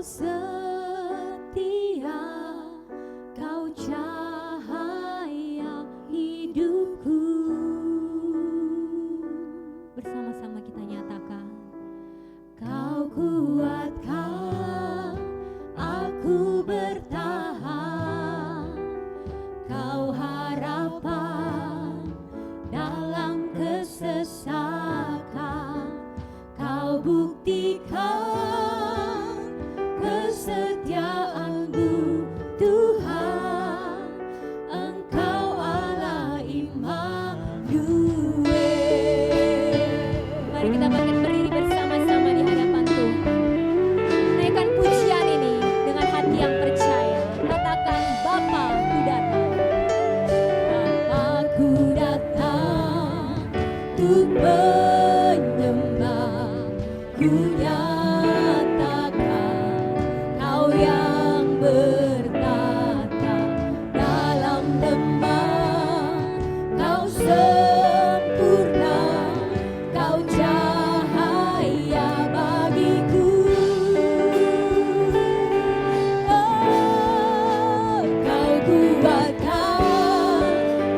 setia, Kau cahaya hidupku. Bersama-sama kita nyatakan, Kau kuatkan aku bertahan, Kau harapan dalam kesesakan, Kau buktikan kesetiaan-Mu Tuhan, Engkau Allah Immanuel. Mari kita bangkit berdiri bersama-sama di hadapan Tuhan. Naikkan pujian ini dengan hati yang percaya. Katakan, Bapa ku datang, Bapa ku datang untuk menyembah, ku nyatakan Kau yang bertata dalam lembah, Kau sempurna, Kau cahaya bagiku. Oh, Kau kuatkan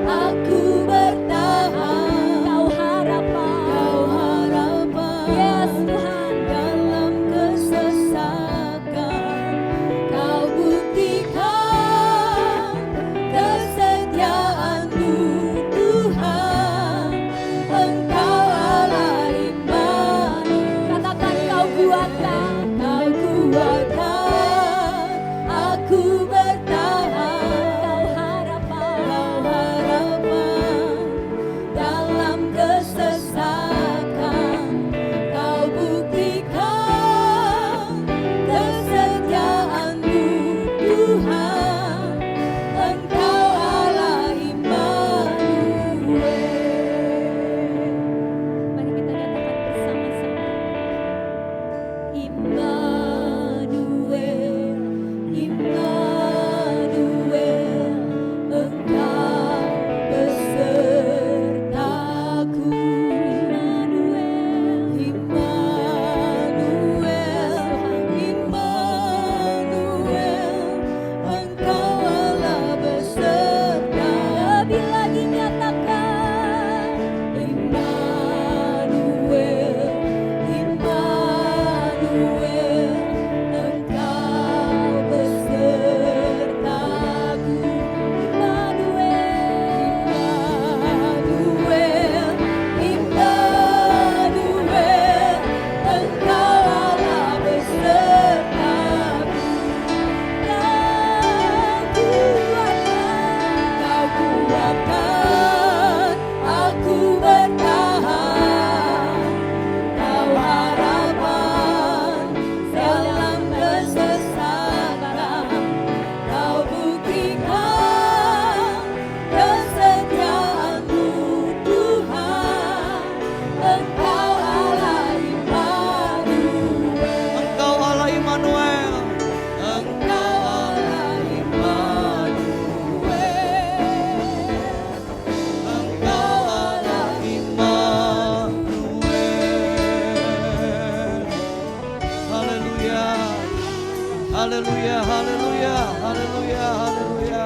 aku bertahan, Kau harapan, yes Tuhan, dalam kesesakan, Kau buktikan kesetiaan-Mu Tuhan, Engkau Allah Immanuel. Katakan, Kau kuatkan aku bertahan, Kau harapan dalam kesesakan, Kau buktikan kesetiaan-Mu Tuhan, Engkau Allah Immanuel. Mari kita nyatakan bersama-sama, Immanuel, Immanuel, Engkau besertaku. Immanuel, Immanuel, Engkau Allah beserta. Lebih lagi nyatakan, Immanuel, Immanuel, Engkau besertaku. Immanuel, Immanuel, Engkau Allah besertaku. Kau kuatkan aku bertahan, Kau harapan dalam kesesakan, Kau buktikan kesetiaan-Mu Tuhan, Engkau Allah Immanuel. Engkau Allah Immanuel. Engkau Allah Immanuel. Engkau Allah Immanuel. Haleluya. Haleluya, haleluya, haleluya, haleluya.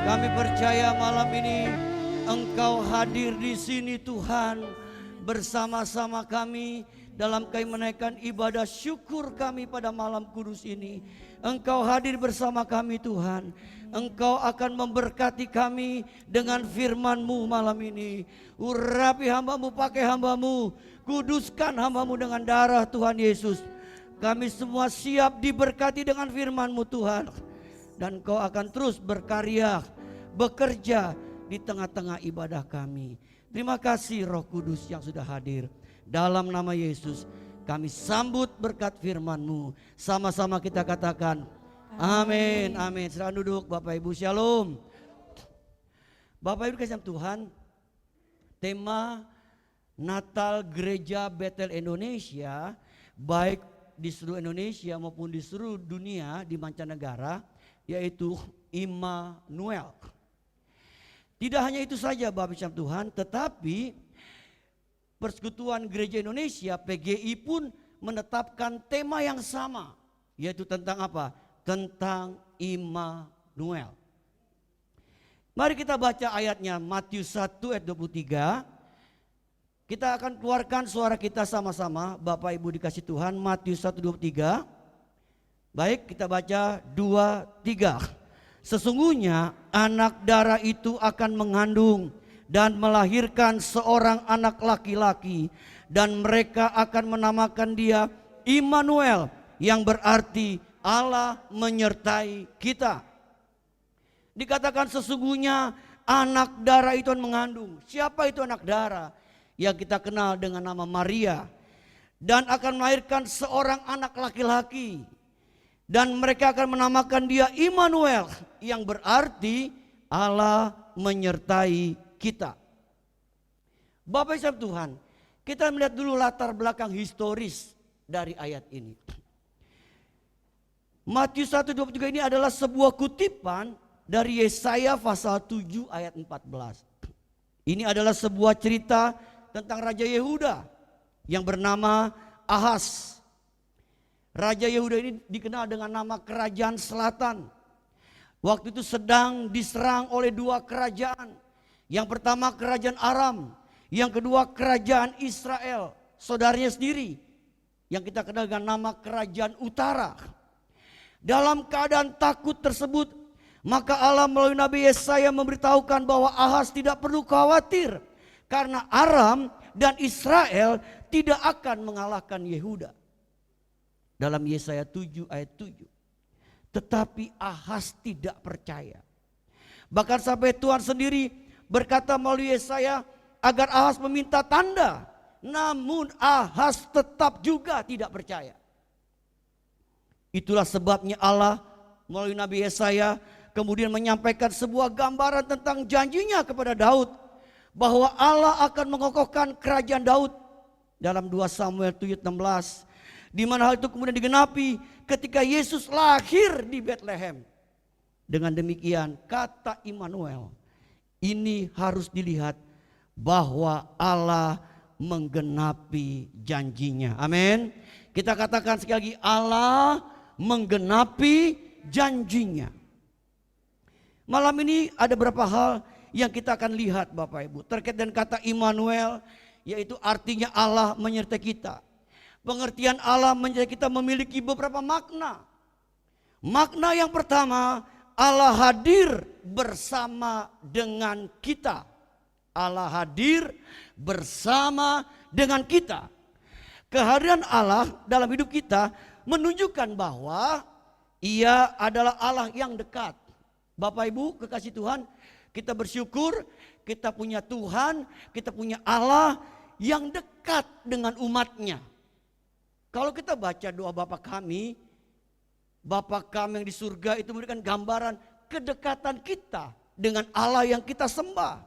Kami percaya malam ini Engkau hadir di sini Tuhan, bersama-sama kami dalam kami menaikkan ibadah syukur kami pada malam kudus ini. Engkau hadir bersama kami Tuhan. Engkau akan memberkati kami dengan firman-Mu malam ini. Urapi hamba-Mu, pakai hamba-Mu, kuduskan hamba-Mu dengan darah Tuhan Yesus. Kami semua siap diberkati dengan firman-Mu Tuhan. Dan Engkau akan terus berkarya, bekerja di tengah-tengah ibadah kami. Terima kasih Roh Kudus yang sudah hadir. Dalam nama Yesus kami sambut berkat firman-Mu. Sama-sama kita katakan amin, amin. Silakan duduk Bapak Ibu, shalom. Bapak Ibu kasih Tuhan, tema Natal Gereja Betel Indonesia, baik di seluruh Indonesia maupun di seluruh dunia, di mancanegara, yaitu Immanuel. Tidak hanya itu saja Bapak Ibu Tuhan, tetapi Persekutuan Gereja Indonesia PGI pun menetapkan tema yang sama, yaitu tentang apa? Tentang Immanuel. Mari kita baca ayatnya, Matius 1 ayat 23. Kita akan keluarkan suara kita sama-sama, Bapak Ibu dikasih Tuhan. Matius 1:23. Baik, kita baca 2, 3. Sesungguhnya anak darah itu akan mengandung dan melahirkan seorang anak laki-laki, dan mereka akan menamakan dia Immanuel, yang berarti Allah menyertai kita. Dikatakan sesungguhnya anak darah itu mengandung. Siapa itu anak darah? Yang kita kenal dengan nama Maria. Dan akan melahirkan seorang anak laki-laki. Dan mereka akan menamakan dia Immanuel, yang berarti Allah menyertai kita. Bapak Ibu Tuhan, kita melihat dulu latar belakang historis dari ayat ini. Matius 1:23 ini adalah sebuah kutipan dari Yesaya pasal 7 ayat 14. Ini adalah sebuah cerita tentang Raja Yehuda yang bernama Ahaz. Raja Yehuda ini dikenal dengan nama Kerajaan Selatan. Waktu itu sedang diserang oleh dua kerajaan. Yang pertama Kerajaan Aram, yang kedua Kerajaan Israel, saudaranya sendiri, yang kita kenal dengan nama Kerajaan Utara. Dalam keadaan takut tersebut, maka Allah melalui Nabi Yesaya memberitahukan bahwa Ahaz tidak perlu khawatir, karena Aram dan Israel tidak akan mengalahkan Yehuda. Dalam Yesaya 7 ayat 7. Tetapi Ahaz tidak percaya. Bahkan sampai Tuhan sendiri berkata melalui Yesaya agar Ahaz meminta tanda. Namun Ahaz tetap juga tidak percaya. Itulah sebabnya Allah melalui Nabi Yesaya kemudian menyampaikan sebuah gambaran tentang janjinya kepada Daud, bahwa Allah akan mengokohkan kerajaan Daud dalam 2 Samuel 7:16, di mana hal itu kemudian digenapi ketika Yesus lahir di Bethlehem. Dengan demikian kata Immanuel ini harus dilihat bahwa Allah menggenapi janjinya. Amin. Kita katakan sekali lagi, Allah menggenapi janjinya. Malam ini ada beberapa hal yang kita akan lihat Bapak Ibu terkait dengan kata Immanuel, yaitu artinya Allah menyertai kita. Pengertian Allah menyertai kita memiliki beberapa makna. Makna yang pertama, Allah hadir bersama dengan kita. Allah hadir bersama dengan kita. Kehadiran Allah dalam hidup kita menunjukkan bahwa Ia adalah Allah yang dekat. Bapak Ibu kekasih Tuhan, kita bersyukur kita punya Tuhan, kita punya Allah yang dekat dengan umatnya. Kalau kita baca doa Bapa kami yang di surga, itu memberikan gambaran kedekatan kita dengan Allah yang kita sembah.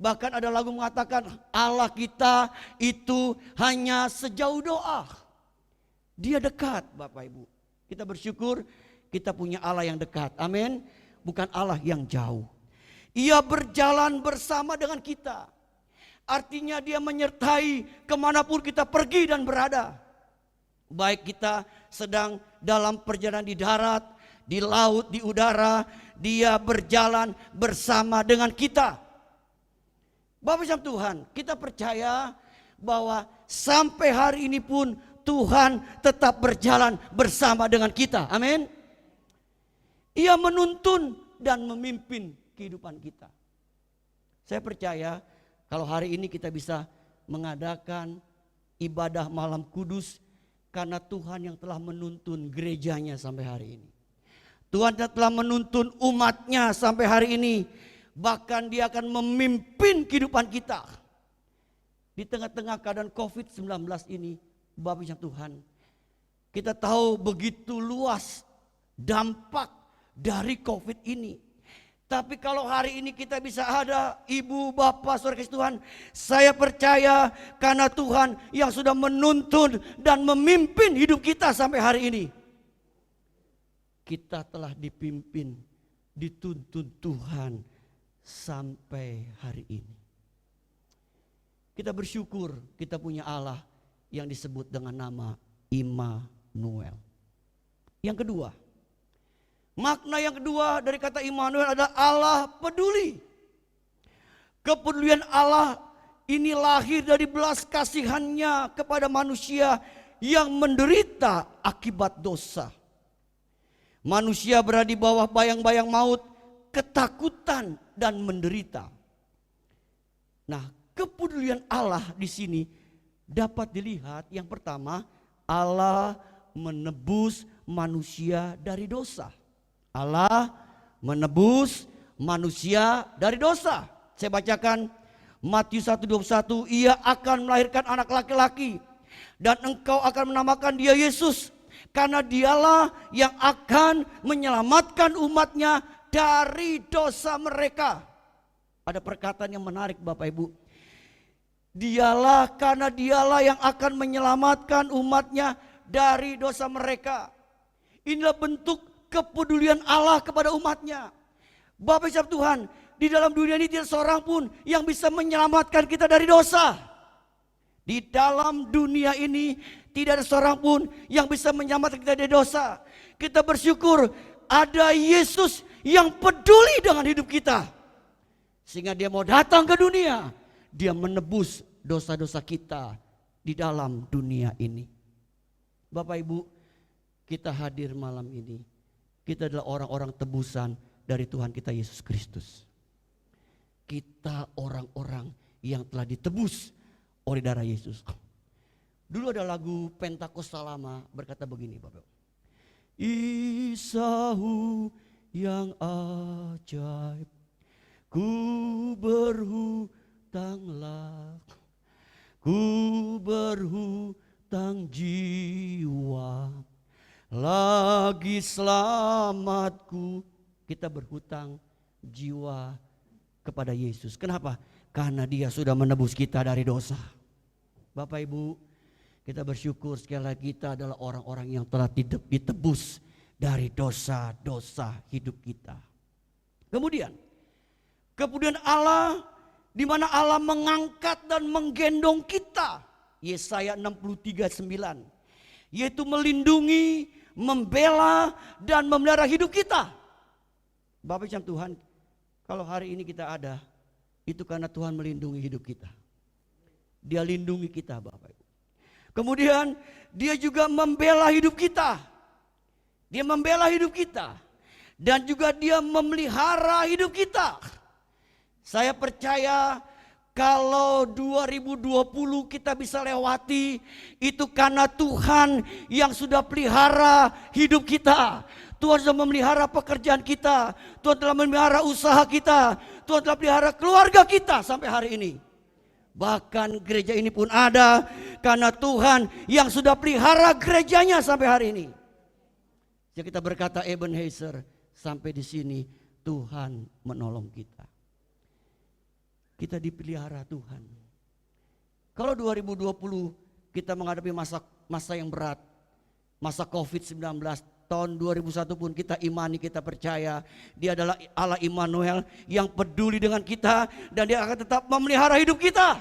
Bahkan ada lagu mengatakan Allah kita itu hanya sejauh doa. Dia dekat Bapak Ibu. Kita bersyukur kita punya Allah yang dekat. Amin. Bukan Allah yang jauh. Ia berjalan bersama dengan kita. Artinya dia menyertai kemanapun kita pergi dan berada. Baik kita sedang dalam perjalanan di darat, di laut, di udara, dia berjalan bersama dengan kita. Bapak Ibu Tuhan, kita percaya bahwa sampai hari ini pun Tuhan tetap berjalan bersama dengan kita. Amin. Ia menuntun dan memimpin kehidupan kita. Saya percaya kalau hari ini kita bisa mengadakan ibadah malam kudus karena Tuhan yang telah menuntun gerejanya sampai hari ini. Tuhan telah menuntun umatnya sampai hari ini. Bahkan dia akan memimpin kehidupan kita. Di tengah-tengah keadaan COVID-19 ini, Bapak Ibu Tuhan, kita tahu begitu luas dampak dari COVID ini. Tapi kalau hari ini kita bisa ada ibu, bapak, saudara kasih Tuhan, saya percaya karena Tuhan yang sudah menuntun dan memimpin hidup kita sampai hari ini. Kita telah dipimpin, dituntun Tuhan sampai hari ini. Kita bersyukur kita punya Allah yang disebut dengan nama Immanuel. Yang kedua, makna yang kedua dari kata Immanuel adalah Allah peduli. Kepedulian Allah ini lahir dari belas kasihannya kepada manusia yang menderita akibat dosa. Manusia berada di bawah bayang-bayang maut, ketakutan dan menderita. Nah, kepedulian Allah di sini dapat dilihat, yang pertama, Allah menebus manusia dari dosa. Allah menebus manusia dari dosa. Saya bacakan Matius 1:21, ia akan melahirkan anak laki-laki dan engkau akan menamakan dia Yesus, karena dialah yang akan menyelamatkan umatnya dari dosa mereka. Ada perkataan yang menarik Bapak Ibu. Karena dialah yang akan menyelamatkan umatnya dari dosa mereka. Inilah bentuk kepedulian Allah kepada umatnya. Bapak Ibu Tuhan, di dalam dunia ini tidak seorang pun yang bisa menyelamatkan kita dari dosa. Di dalam dunia ini tidak ada seorang pun yang bisa menyelamatkan kita dari dosa. Kita bersyukur ada Yesus yang peduli dengan hidup kita. Sehingga dia mau datang ke dunia. Dia menebus dosa-dosa kita di dalam dunia ini. Bapak Ibu, kita hadir malam ini. Kita adalah orang-orang tebusan dari Tuhan kita Yesus Kristus. Kita orang-orang yang telah ditebus oleh darah Yesus. Dulu ada lagu Pentakosta lama berkata begini Bapak. Isahu yang ajaib, ku berhutanglah, ku berhutang jiwa, lagi selamatku. Kita berhutang jiwa kepada Yesus. Kenapa? Karena dia sudah menebus kita dari dosa. Bapak Ibu, kita bersyukur sekali lagi kita adalah orang-orang yang telah ditebus dari dosa-dosa hidup kita. Kemudian Allah di mana Allah mengangkat dan menggendong kita. Yesaya 63:9, yaitu melindungi, membela dan memelihara hidup kita. Bapak Ibu Tuhan, kalau hari ini kita ada, itu karena Tuhan melindungi hidup kita. Dia lindungi kita Bapak Ibu. Kemudian dia juga membela hidup kita. Dia membela hidup kita. Dan juga dia memelihara hidup kita. Saya percaya kalau 2020 kita bisa lewati, itu karena Tuhan yang sudah pelihara hidup kita. Tuhan sudah memelihara pekerjaan kita. Tuhan telah memelihara usaha kita. Tuhan telah pelihara keluarga kita sampai hari ini. Bahkan gereja ini pun ada karena Tuhan yang sudah pelihara gerejanya sampai hari ini. Jadi kita berkata Ebenezer, sampai di sini Tuhan menolong kita. Kita dipelihara Tuhan. Kalau 2020 kita menghadapi masa yang berat, masa COVID-19, tahun 2001 pun kita imani, kita percaya dia adalah Allah Immanuel yang peduli dengan kita dan dia akan tetap memelihara hidup kita.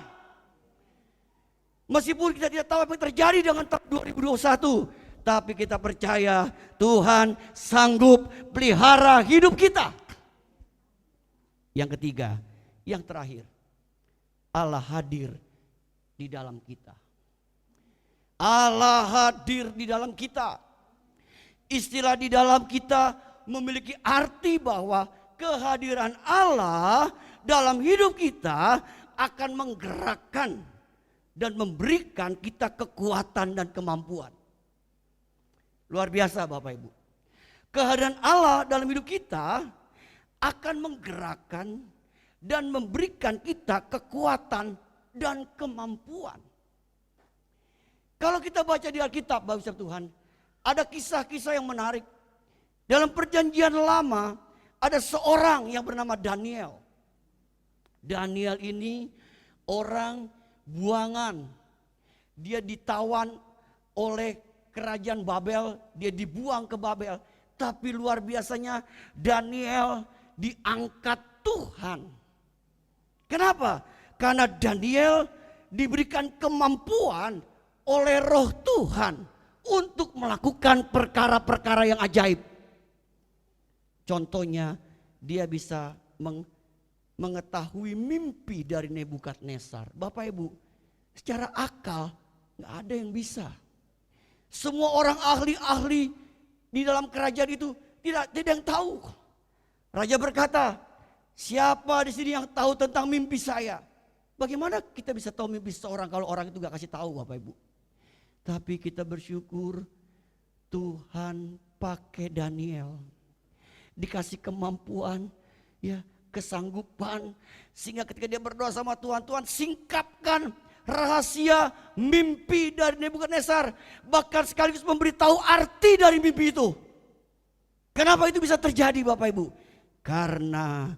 Meskipun kita tidak tahu apa yang terjadi dengan tahun 2021, tapi kita percaya Tuhan sanggup pelihara hidup kita. Yang ketiga, yang terakhir, Allah hadir di dalam kita. Allah hadir di dalam kita. Istilah di dalam kita memiliki arti bahwa kehadiran Allah dalam hidup kita akan menggerakkan dan memberikan kita kekuatan dan kemampuan. Luar biasa Bapak Ibu. Kehadiran Allah dalam hidup kita akan menggerakkan dan memberikan kita kekuatan dan kemampuan. Kalau kita baca di Alkitab Bapak Tuhan, ada kisah-kisah yang menarik. Dalam perjanjian lama ada seorang yang bernama Daniel. Daniel ini orang buangan. Dia ditawan oleh kerajaan Babel, dia dibuang ke Babel. Tapi luar biasanya Daniel diangkat Tuhan. Kenapa? Karena Daniel diberikan kemampuan oleh Roh Tuhan untuk melakukan perkara-perkara yang ajaib. Contohnya dia bisa mengetahui mimpi dari Nebukadnezar. Bapak Ibu, secara akal gak ada yang bisa. Semua orang ahli-ahli di dalam kerajaan itu tidak ada yang tahu. Raja berkata, siapa di sini yang tahu tentang mimpi saya? Bagaimana kita bisa tahu mimpi seseorang kalau orang itu gak kasih tahu, Bapak Ibu? Tapi kita bersyukur Tuhan pakai Daniel. Dikasih kemampuan, ya, kesanggupan, sehingga ketika dia berdoa sama Tuhan, Tuhan singkapkan rahasia mimpi dari Nebukadnezar, bahkan sekaligus memberitahu arti dari mimpi itu. Kenapa itu bisa terjadi, Bapak Ibu? Karena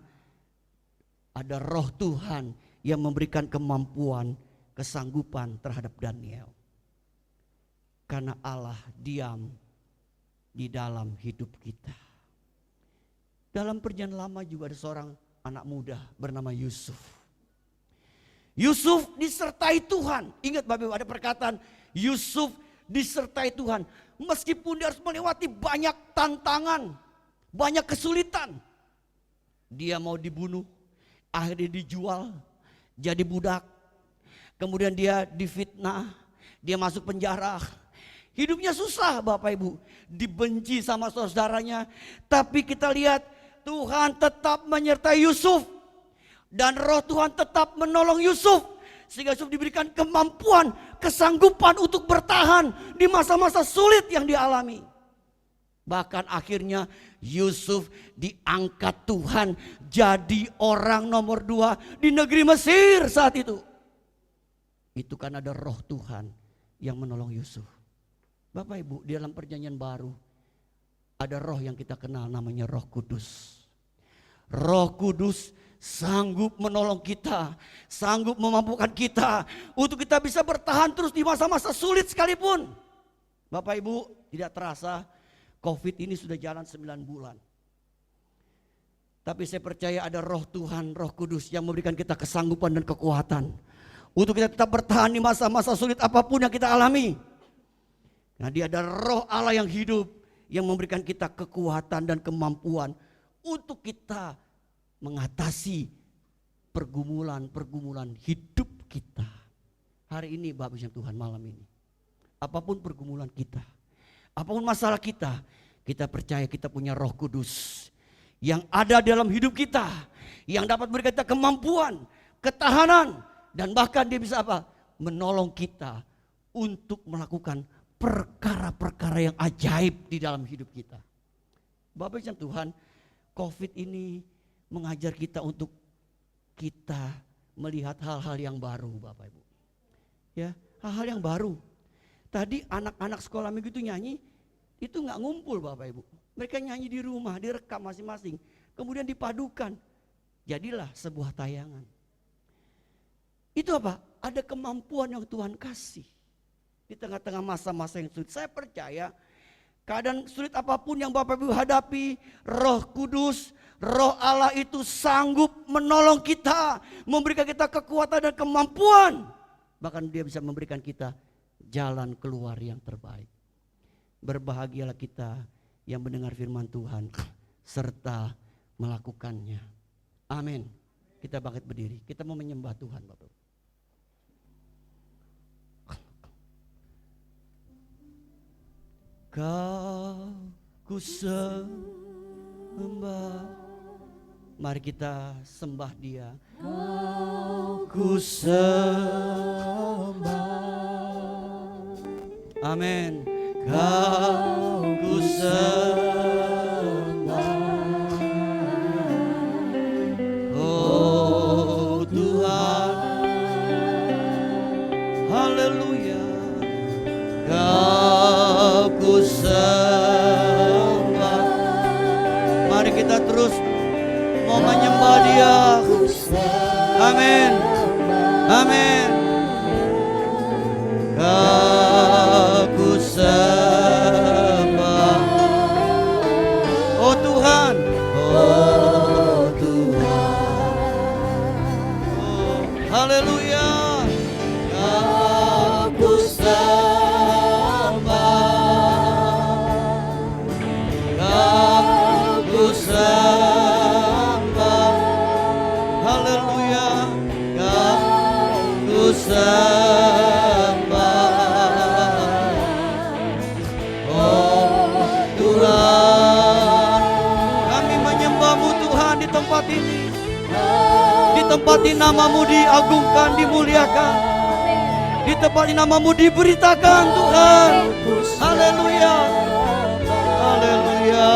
ada roh Tuhan yang memberikan kemampuan, kesanggupan terhadap Daniel. Karena Allah diam di dalam hidup kita. Dalam perjanjian lama juga ada seorang anak muda bernama Yusuf. Yusuf disertai Tuhan. Ingat Bapak Ibu, ada perkataan Yusuf disertai Tuhan. Meskipun dia harus melewati banyak tantangan, banyak kesulitan. Dia mau dibunuh, akhirnya dijual jadi budak. Kemudian dia difitnah, dia masuk penjara. Hidupnya susah Bapak Ibu, dibenci sama saudaranya. Tapi kita lihat Tuhan tetap menyertai Yusuf. Dan roh Tuhan tetap menolong Yusuf. Sehingga Yusuf diberikan kemampuan, kesanggupan untuk bertahan di masa-masa sulit yang dialami. Bahkan akhirnya Yusuf diangkat Tuhan jadi orang nomor 2 di negeri Mesir saat itu. Itu kan ada roh Tuhan yang menolong Yusuf. Bapak Ibu, di dalam perjanjian baru ada roh yang kita kenal namanya Roh Kudus. Roh Kudus sanggup menolong kita, sanggup memampukan kita untuk kita bisa bertahan terus di masa-masa sulit sekalipun. Bapak Ibu, tidak terasa COVID ini sudah jalan 9 bulan. Tapi saya percaya ada roh Tuhan, Roh Kudus yang memberikan kita kesanggupan dan kekuatan untuk kita tetap bertahan di masa-masa sulit apapun yang kita alami. Nah, dia ada roh Allah yang hidup yang memberikan kita kekuatan dan kemampuan untuk kita mengatasi pergumulan-pergumulan hidup kita. Hari ini Bapak Ibu Tuhan, malam ini, apapun pergumulan kita, apapun masalah kita, kita percaya kita punya Roh Kudus yang ada dalam hidup kita, yang dapat memberikan kita kemampuan, ketahanan, dan bahkan dia bisa apa? Menolong kita untuk melakukan perkara-perkara yang ajaib di dalam hidup kita. Bapak Ibu Tuhan, COVID ini mengajar kita untuk kita melihat hal-hal yang baru, Bapak Ibu. Ya, hal-hal yang baru. Tadi anak-anak sekolah minggu itu nyanyi, itu nggak ngumpul Bapak Ibu. Mereka nyanyi di rumah, direkam masing-masing. Kemudian dipadukan, jadilah sebuah tayangan. Itu apa? Ada kemampuan yang Tuhan kasih. Di tengah-tengah masa-masa yang sulit, saya percaya keadaan sulit apapun yang Bapak Ibu hadapi, Roh Kudus, Roh Allah itu sanggup menolong kita, memberikan kita kekuatan dan kemampuan. Bahkan dia bisa memberikan kita jalan keluar yang terbaik. Berbahagialah kita yang mendengar firman Tuhan serta melakukannya. Amin. Kita bangkit berdiri, kita mau menyembah Tuhan Bapak. Kau ku sembah. Mari kita sembah Dia. Kau ku sembah. Amin. Kau ku sembah. Oh Tuhan, haleluya. Kau ku sembah. Mari kita terus mau menyembah Dia. Amin. Amin. Kau ku sembah. Oh Tuhan. Oh Tuhan. Oh, haleluya. Kau ku sembah. ini. Di tempat ini namamu diagungkan, dimuliakan. Di tempat ini namamu diberitakan Tuhan. Haleluya. Haleluya.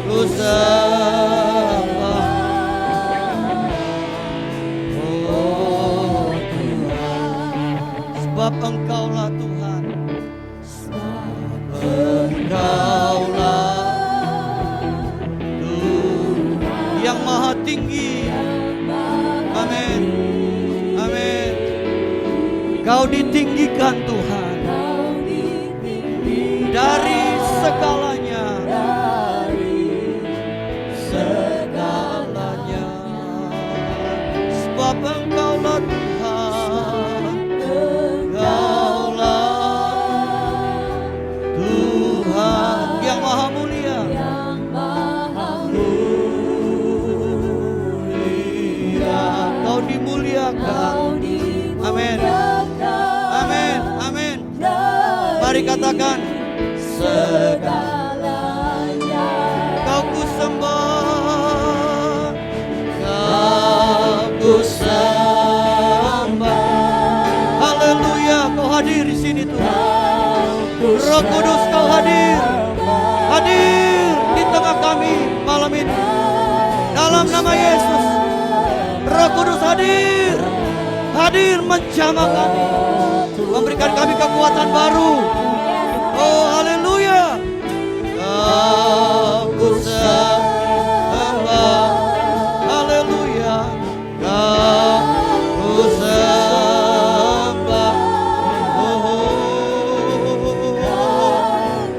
Ku sembah. Oh Tuhan, sebab Engkaulah Tuhan. Sebab Engkaulah Tuhan yang maha tinggi. Amin. Amin. Kau ditinggikan Tuhan dari segalanya. Sebab Engkaulah Tuhan, Engkaulah Tuhan yang maha mulia, Kau dimuliakan. Amin. Amin. Amin. Mari katakan, segalanya Kau ku sembah, Kau ku sembah. Haleluya, Kau hadir di sini Tuhan. Roh Kudus Kau hadir, hadir di tengah kami malam ini. Dalam nama Yesus, Roh Kudus hadir, hadir menjamah kami, memberikan kami kekuatan baru. Oh haleluya. Kau ku sembah, haleluya. Kau ku sembah,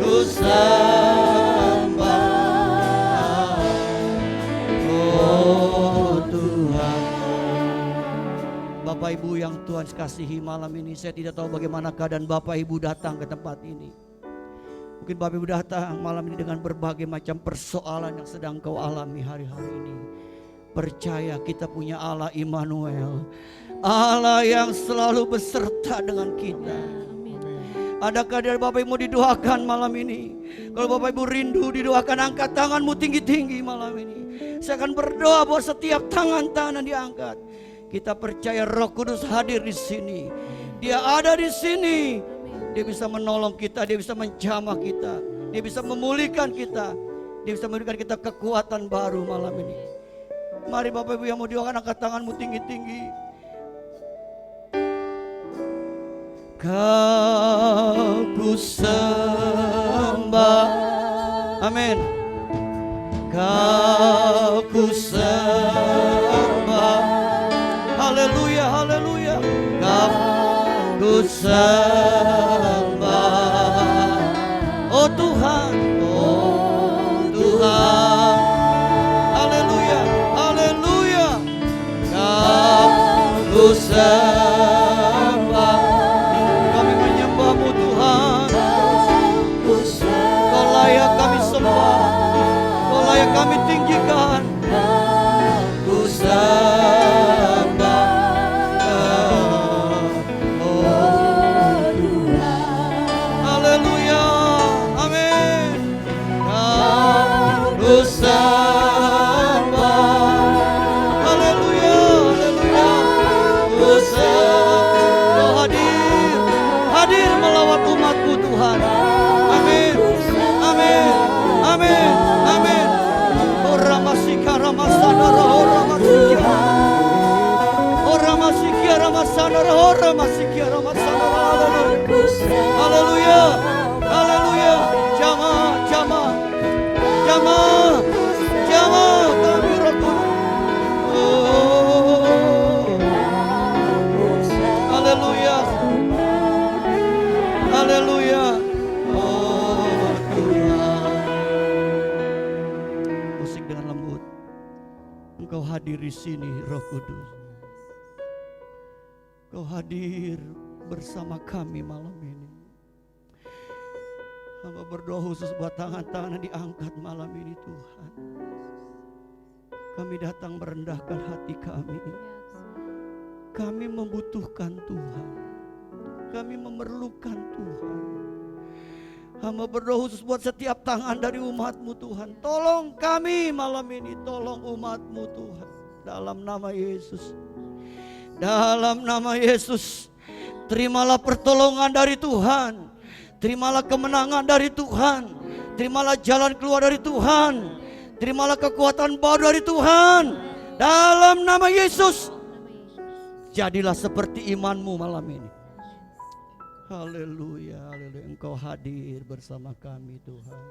ku sembah. Oh Tuhan. Bapak Ibu yang Tuhan kasihi, malam ini saya tidak tahu bagaimana keadaan Bapak Ibu datang ke tempat ini. Mungkin Bapak Ibu datang malam ini dengan berbagai macam persoalan yang sedang kau alami hari-hari ini. Percaya kita punya Allah Immanuel, Allah yang selalu beserta dengan kita. Adakah dari Bapak Ibu didoakan malam ini? Kalau Bapak Ibu rindu didoakan, angkat tanganmu tinggi-tinggi malam ini. Saya akan berdoa bahwa setiap tangan-tangan diangkat. Kita percaya Roh Kudus hadir di sini. Dia ada di sini. Dia bisa menolong kita, dia bisa menjamah kita, dia bisa memulihkan kita, dia bisa memberikan kita kekuatan baru malam ini. Mari Bapak Ibu yang mau doakan, angkat tanganmu tinggi-tinggi. Kau ku sembah, amin. Kau ku sembah, haleluya, haleluya. Kau ku sembah, oh Tuhan, oh Tuhan, haleluya, haleluya. Kau ku sembah, kami menyembahmu Tuhan. Kau layak kami sembah, Kau layak kami tinggikan. Ku sembah, oh Tuhan, haleluya, amin. Ku sembah, haleluya, haleluya. Ku sembah, Kau hadir, hadir melawat umatmu Tuhan. Amin, amin, amin, amin. Ora masika ramasana ora masika, ora masika ramasana ora masika ramasana. Haleluya, haleluya. Jamaah, jamaah, jamaah, jamaah kami Roh Kudus. Oh, haleluya, haleluya. Oh Tuhan, musik dengan lembut. Engkau hadir di sini Roh Kudus. Kau hadir bersama kami malam ini. Hamba berdoa khusus buat tangan-tangan yang diangkat malam ini Tuhan. Kami datang merendahkan hati kami. Kami membutuhkan Tuhan. Kami memerlukan Tuhan. Hamba berdoa khusus buat setiap tangan dari umat-Mu Tuhan. Tolong kami malam ini, tolong umat-Mu Tuhan. Dalam nama Yesus. Dalam nama Yesus. Terimalah pertolongan dari Tuhan. Terimalah kemenangan dari Tuhan. Terimalah jalan keluar dari Tuhan. Terimalah kekuatan baru dari Tuhan. Dalam nama Yesus. Jadilah seperti iman-Mu malam ini. Haleluya, haleluya. Engkau hadir bersama kami Tuhan.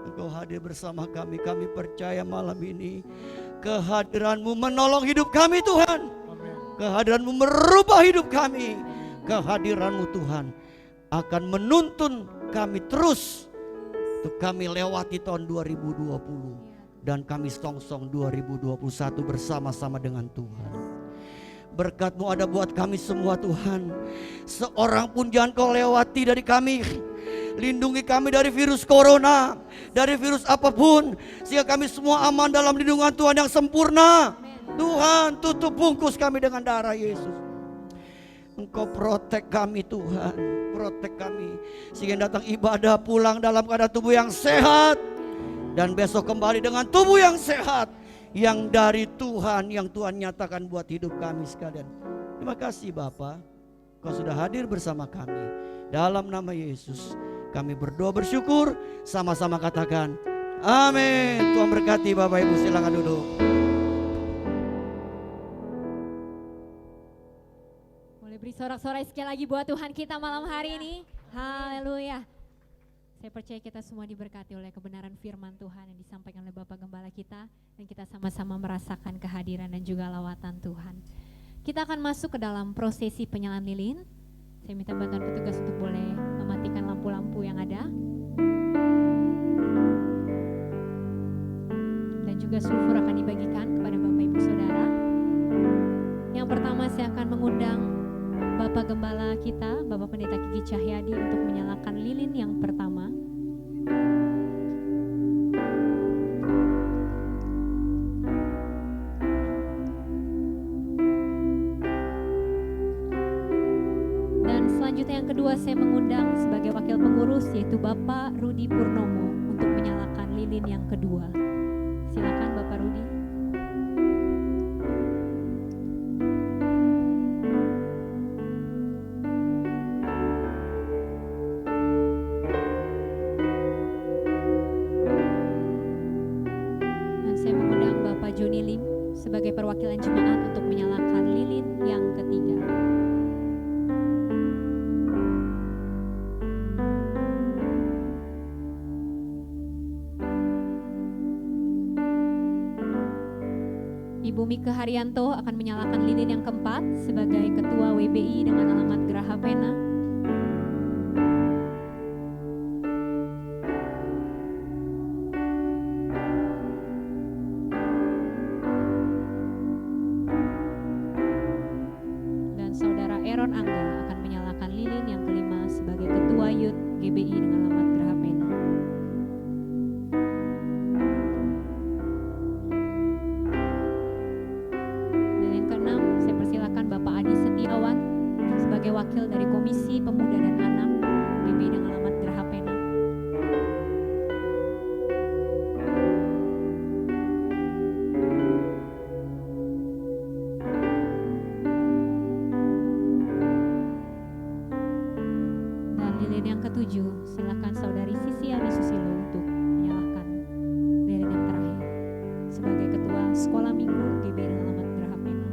Engkau hadir bersama kami. Kami percaya malam ini kehadiran-Mu menolong hidup kami Tuhan. Kehadiran-Mu merubah hidup kami. Kehadiran-Mu Tuhan akan menuntun kami terus untuk kami lewati tahun 2020. Dan kami songsong 2021 bersama-sama dengan Tuhan. Berkat-Mu ada buat kami semua Tuhan. Seorang pun jangan Kau lewati dari kami. Lindungi kami dari virus corona, dari virus apapun, sehingga kami semua aman dalam lindungan Tuhan yang sempurna. Tuhan, tutup bungkus kami dengan darah Yesus. Engkau protek kami Tuhan, protek kami, sehingga datang ibadah pulang dalam keadaan tubuh yang sehat, dan besok kembali dengan tubuh yang sehat, yang dari Tuhan, yang Tuhan nyatakan buat hidup kami sekalian. Terima kasih Bapa, Kau sudah hadir bersama kami. Dalam nama Yesus kami berdoa bersyukur, sama-sama katakan amin. Tuhan berkati. Bapak Ibu silakan duduk. Boleh beri sorak-sorai sekali lagi buat Tuhan kita malam hari ini. Haleluya. Saya percaya kita semua diberkati oleh kebenaran firman Tuhan yang disampaikan oleh Bapak Gembala kita, dan kita sama-sama merasakan kehadiran dan juga lawatan Tuhan. Kita akan masuk ke dalam prosesi penyalaan lilin. Saya minta bantuan petugas untuk boleh mematikan lampu-lampu yang ada. Dan juga sulfur akan dibagikan kepada Bapak Ibu Saudara. Yang pertama saya akan mengundang Bapak Gembala kita, Bapak Pendeta Kiki Cahyadi, untuk menyalakan lilin yang pertama. Dan selanjutnya yang kedua saya mengundang sebagai wakil pengurus, yaitu Bapak Rudi Purnomo, untuk menyalakan lilin yang kedua. Silakan Bapak Rudi. Joni Lim sebagai perwakilan jemaat untuk menyalakan lilin yang ketiga. Ibu Mika Haryanto akan menyalakan lilin yang keempat sebagai ketua WBI dengan alamat Geraha Pena. Wakil dari Komisi Pemuda dan Anak GBI dengan alamat Geraha Pena. Dan lilin yang ketujuh, silakan Saudari Sisiani Susilo untuk menyalakan lilin yang terakhir sebagai Ketua Sekolah Minggu GBI dengan alamat Geraha Pena.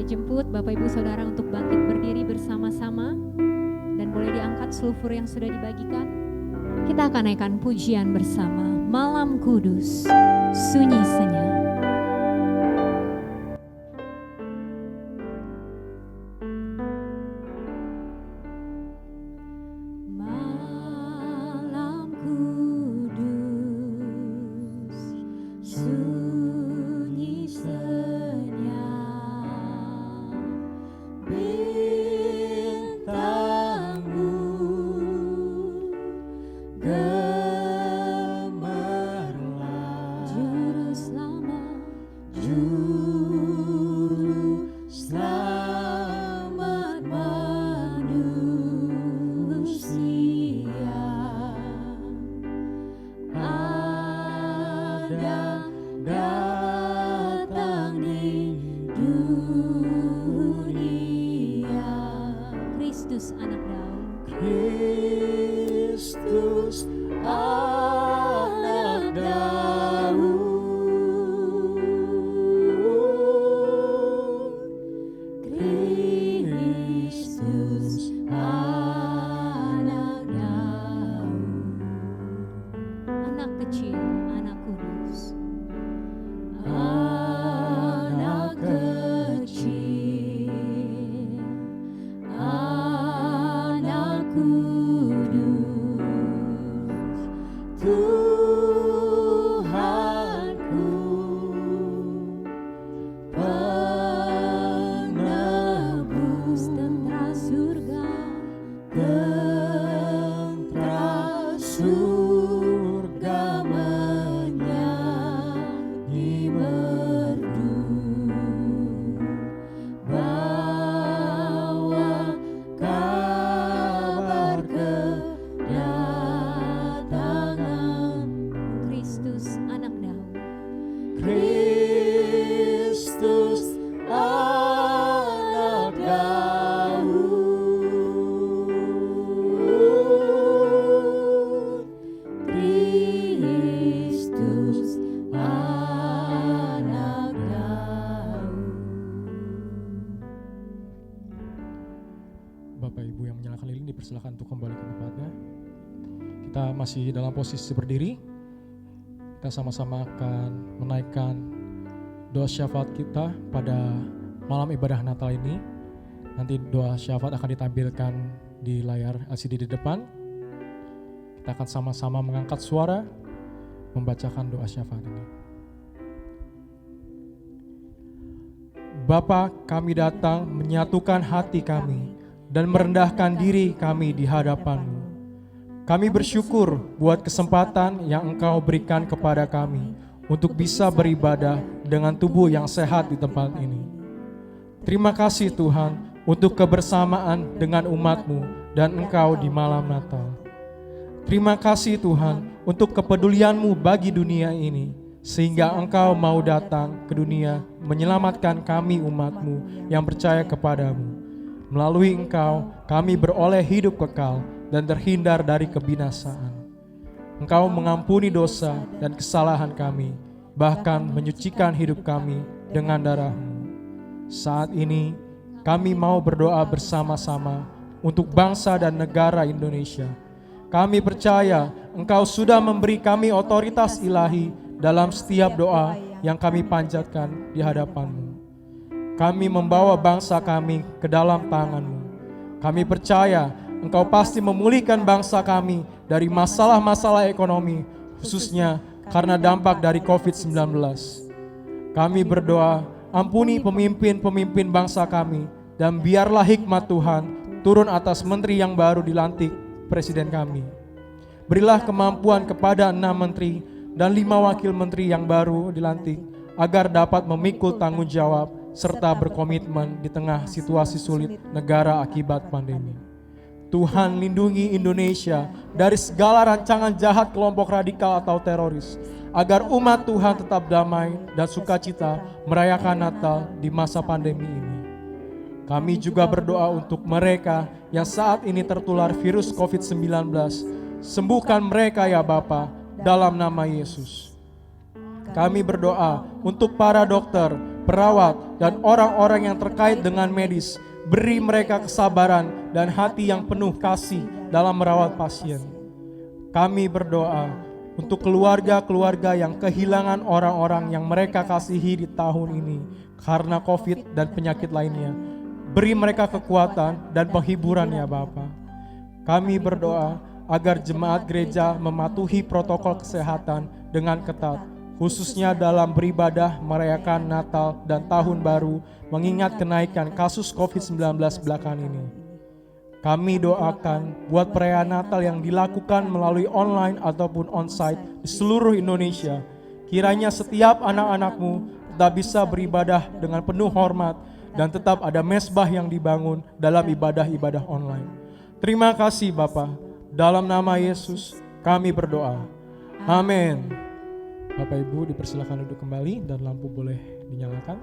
Jemput Bapak Ibu Saudara untuk bangkit berdiri bersama-sama, dan boleh diangkat sulfur yang sudah dibagikan. Kita akan naikkan pujian bersama, Malam Kudus, Sunyi Senyap. Good. anak kecil, anak kudus. Anak kecil, anak kudus, Tuhanku, penebus Tentara surga, tentara surga menyanyi merdu, bawa kabar kedatangan Kristus anak Daud. Kristus anak Daud, Kristus anak Daud. Bapak Ibu yang menyalakan lilin dipersilakan untuk kembali ke tempatnya. Kita masih dalam posisi berdiri. Kita sama-sama akan menaikkan doa syafaat kita pada malam ibadah Natal ini. Nanti doa syafaat akan ditampilkan di layar LCD di depan. Kita akan sama-sama mengangkat suara membacakan doa syafaat ini. Bapa, kami datang menyatukan hati kami dan merendahkan diri kami di hadapan-Mu. Kami bersyukur buat kesempatan yang Engkau berikan kepada kami untuk bisa beribadah dengan tubuh yang sehat di tempat ini. Terima kasih Tuhan untuk kebersamaan dengan umat-Mu dan Engkau di malam Natal. Terima kasih Tuhan untuk kepedulian-Mu bagi dunia ini, sehingga Engkau mau datang ke dunia menyelamatkan kami umat-Mu yang percaya kepadamu. Melalui Engkau kami beroleh hidup kekal dan terhindar dari kebinasaan. Engkau mengampuni dosa dan kesalahan kami, bahkan menyucikan hidup kami dengan darah-Mu. Saat ini kami mau berdoa bersama-sama untuk bangsa dan negara Indonesia. Kami percaya Engkau sudah memberi kami otoritas ilahi dalam setiap doa yang kami panjatkan di hadapan-Mu. Kami membawa bangsa kami ke dalam tangan-Mu. Kami percaya Engkau pasti memulihkan bangsa kami dari masalah-masalah ekonomi, khususnya karena dampak dari COVID-19. Kami berdoa, ampuni pemimpin-pemimpin bangsa kami, dan biarlah hikmat Tuhan turun atas menteri yang baru dilantik, Presiden kami. Berilah kemampuan kepada 6 menteri dan 5 wakil menteri yang baru dilantik, agar dapat memikul tanggung jawab serta berkomitmen di tengah situasi sulit negara akibat pandemi. Tuhan lindungi Indonesia dari segala rancangan jahat kelompok radikal atau teroris, agar umat Tuhan tetap damai dan sukacita merayakan Natal di masa pandemi ini. Kami juga berdoa untuk mereka yang saat ini tertular virus COVID-19. Sembuhkan mereka ya Bapa, dalam nama Yesus. Kami berdoa untuk para dokter, perawat, dan orang-orang yang terkait dengan medis. Beri mereka kesabaran dan hati yang penuh kasih dalam merawat pasien. Kami berdoa untuk keluarga-keluarga yang kehilangan orang-orang yang mereka kasihi di tahun ini karena COVID dan penyakit lainnya. Beri mereka kekuatan dan penghiburan ya Bapa. Kami berdoa agar jemaat gereja mematuhi protokol kesehatan dengan ketat, khususnya dalam beribadah merayakan Natal dan Tahun Baru, mengingat kenaikan kasus COVID-19 belakangan ini. Kami doakan buat perayaan Natal yang dilakukan melalui online ataupun onsite di seluruh Indonesia. Kiranya setiap anak-anak-Mu tetap bisa beribadah dengan penuh hormat dan tetap ada mezbah yang dibangun dalam ibadah-ibadah online. Terima kasih Bapa. Dalam nama Yesus kami berdoa. Amin. Bapak Ibu dipersilakan duduk kembali dan lampu boleh dinyalakan.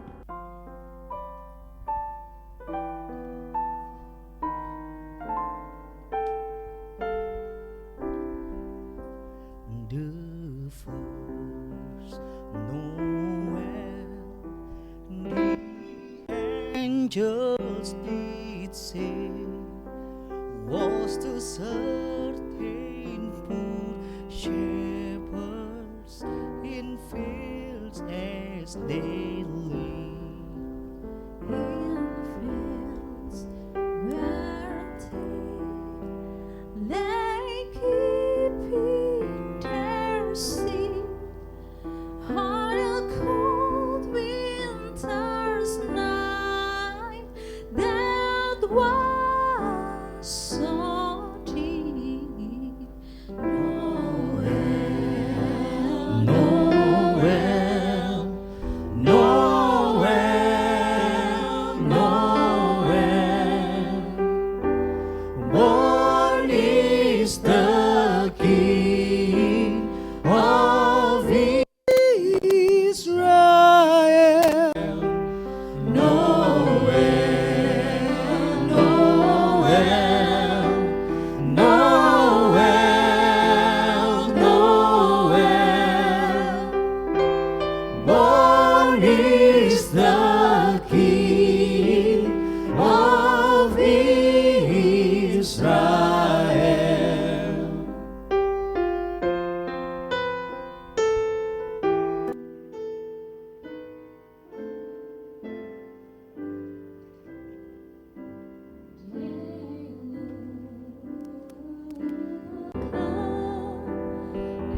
The first Noel, the angels did say, was to certain poor shepherd they live in fields where they keep their seed on a cold winter's night that was so deep. Noel, born is the King of Israel. Born is the King of Israel.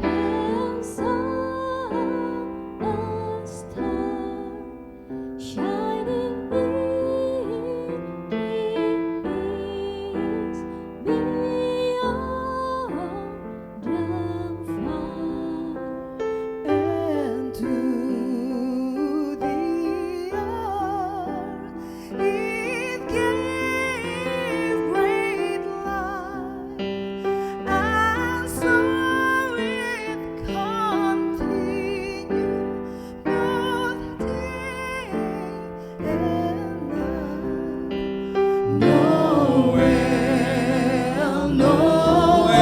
And saw a star shining in peace beyond the far. And to the earth it gave great light, and so it continued both day and night. Noel, Noel,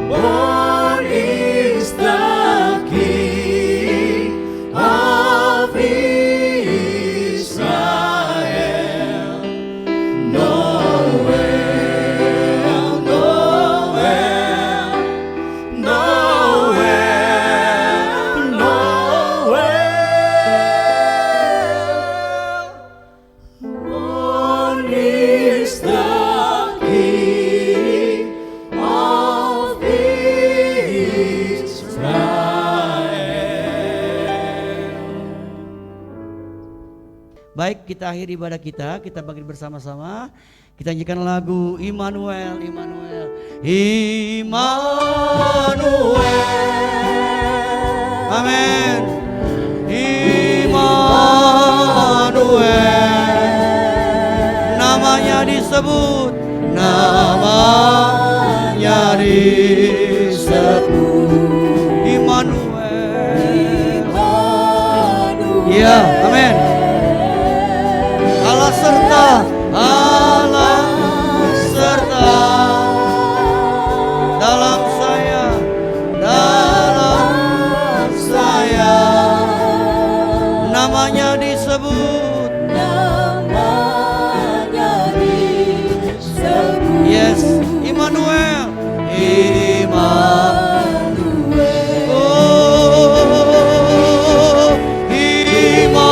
born is the King of Israel. Born is the King of Israel. Baik, kita akhiri ibadah kita bangkit bersama-sama. Kita nyanyikan lagu Immanuel, Immanuel, Immanuel. Amin. Immanuel, namanya disebut, namanya disebut Immanuel. Ya, amin. Allah serta, Allah serta dalam saya, namanya disebut, yes, Immanuel, Immanuel, oh, Immanuel,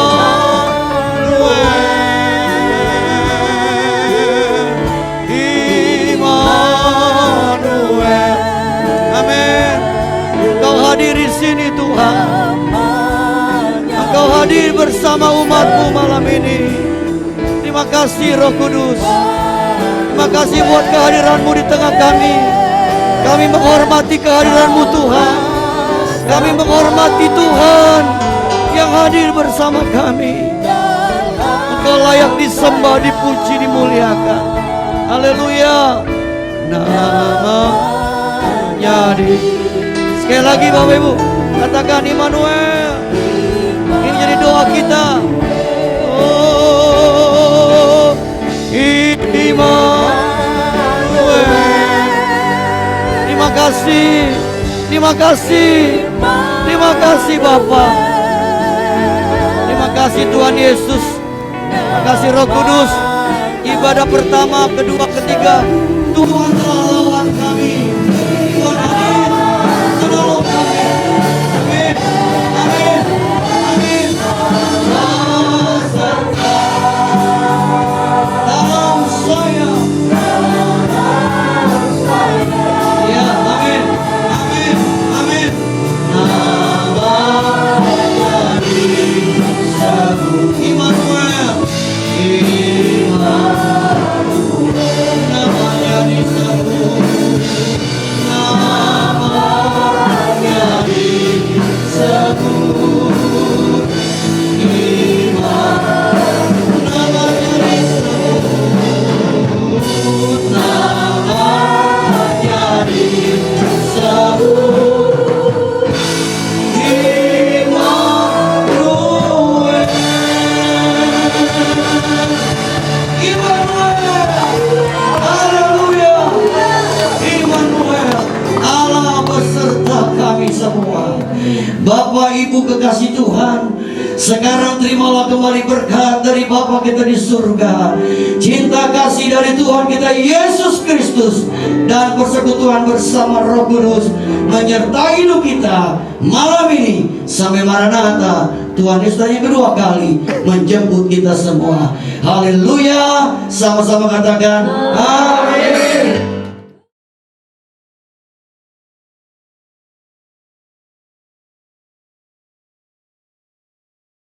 amin. Kau hadir di sini Tuhan, Engkau hadir bersama umatmu malam ini. Terima kasih Roh Kudus. Terima kasih buat kehadiranmu di tengah kami. Kami menghormati kehadiranmu Tuhan. Kami menghormati Tuhan yang hadir bersama kami. Engkau layak disembah, dipuji, dimuliakan. Haleluya. Namanya sekali lagi Bapak Ibu, katakan Immanuel. Ini jadi doa kita. Oh, Immanuel. Terima kasih, terima kasih, terima kasih Bapa. Terima kasih Tuhan Yesus. Terima kasih Roh Kudus. Ibadah pertama, kedua, ketiga Tuhan telah lawan kami. Tuhan hadir menolong kami. Amin. Amin. Amin. Beserta dalam saya. Ya, amin. Amin. Amin. Namanya disebut Immanuel. Namanya disebut. Namanya disebut Immanuel. Namanya disebut. Namanya disebut Immanuel. Immanuel. Haleluya. Immanuel. Allah beserta kami semua. Bapak Ibu kekasih Tuhan, sekarang terimalah kembali berkat dari Bapa kita di surga, cinta kasih dari Tuhan kita Yesus Kristus, dan persekutuan bersama Roh Kudus menyertai hidup kita malam ini sampai Maranatha. Tuhan Yesus yang kedua kali menjemput kita semua. Haleluya. Sama-sama katakan amin.